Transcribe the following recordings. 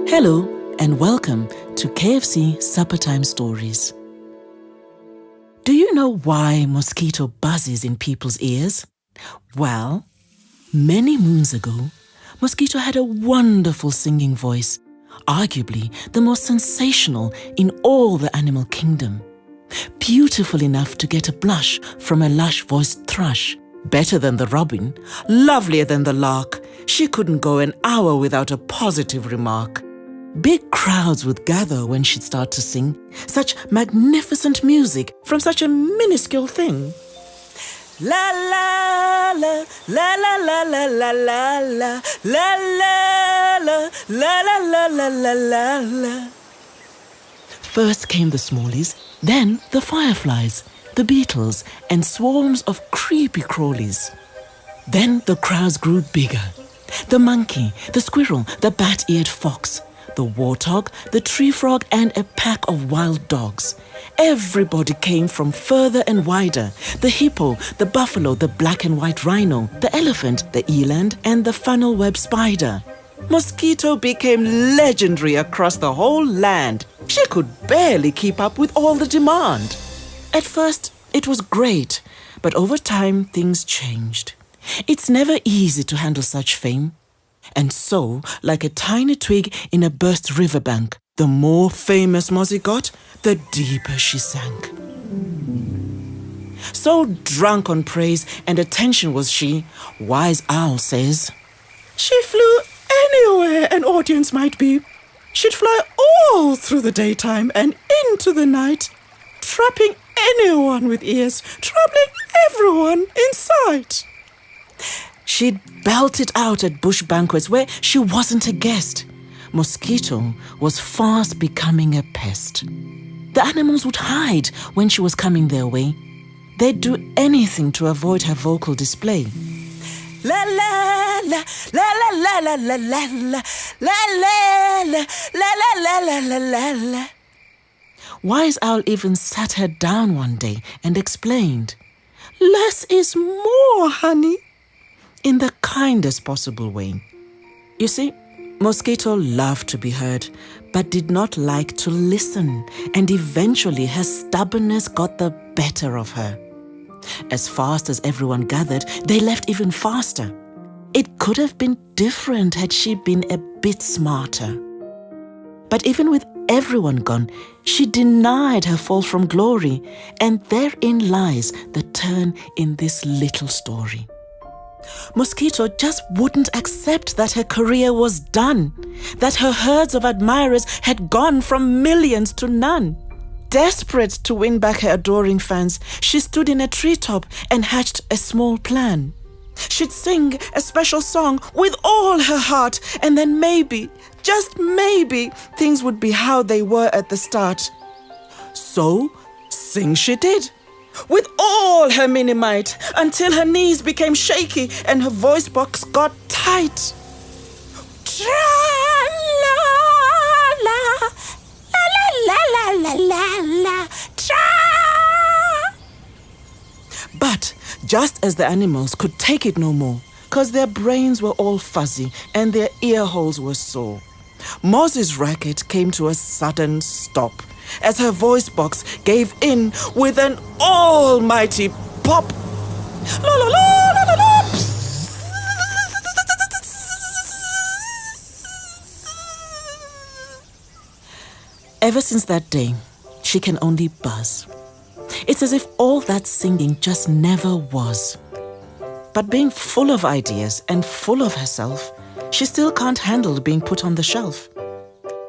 Hello and welcome to KFC Suppertime Stories. Do you know why mosquito buzzes in people's ears? Well, many moons ago, Mosquito had a wonderful singing voice, arguably the most sensational in all the animal kingdom. Beautiful enough to get a blush from a lush-voiced thrush. Better than the robin, lovelier than the lark, she couldn't go an hour without a positive remark. Big crowds would gather when she'd start to sing, such magnificent music from such a minuscule thing. La la la, la la la la la la la, la la la, la la la la la la. First came the smallies, then the fireflies, the beetles, and swarms of creepy crawlies. Then the crowds grew bigger. The monkey, the squirrel, the bat-eared fox, the warthog, the tree frog, and a pack of wild dogs. Everybody came from further and wider. The hippo, the buffalo, the black and white rhino, the elephant, the eland, and the funnel web spider. Mosquito became legendary across the whole land. She could barely keep up with all the demand. At first, it was great, but over time, things changed. It's never easy to handle such fame. And so, like a tiny twig in a burst riverbank, the more famous Mozzie got, the deeper she sank. So drunk on praise and attention was she, Wise Owl says, she flew anywhere an audience might be. She'd fly all through the daytime and into the night, trapping anyone with ears, troubling everyone in sight. She'd belt it out at bush banquets where she wasn't a guest. Mosquito was fast becoming a pest. The animals would hide when she was coming their way. They'd do anything to avoid her vocal display. La la la, la la la la la la, la la la, la la la la la la. Wise Owl even sat her down one day and explained, "Less is more, honey," in the kindest possible way. You see, Mosquito loved to be heard, but did not like to listen, and eventually her stubbornness got the better of her. As fast as everyone gathered, they left even faster. It could have been different had she been a bit smarter. But even with everyone gone, she denied her fall from glory, and therein lies the turn in this little story. Mosquito just wouldn't accept that her career was done, that her herds of admirers had gone from millions to none. Desperate to win back her adoring fans, she stood in a treetop and hatched a small plan. She'd sing a special song with all her heart, and then maybe, just maybe, things would be how they were at the start. So, sing she did, with all her mini might, until her knees became shaky and her voice box got tight. Tra-la-la, la-la-la-la-la-la, tra. But just as the animals could take it no more, 'cause their brains were all fuzzy and their ear holes were sore, Mozzie's racket came to a sudden stop as her voice box gave in with an almighty pop. La la la la la la. Ever since that day, she can only buzz. It's as if all that singing just never was. But being full of ideas and full of herself, she still can't handle being put on the shelf.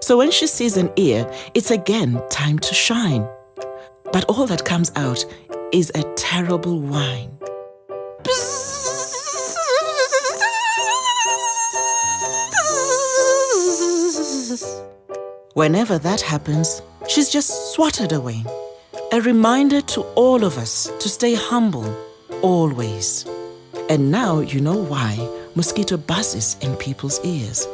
So when she sees an ear, it's again time to shine. But all that comes out is a terrible whine. Whenever that happens, she's just swatted away. A reminder to all of us to stay humble, always. And now you know why Mosquito buzzes in people's ears.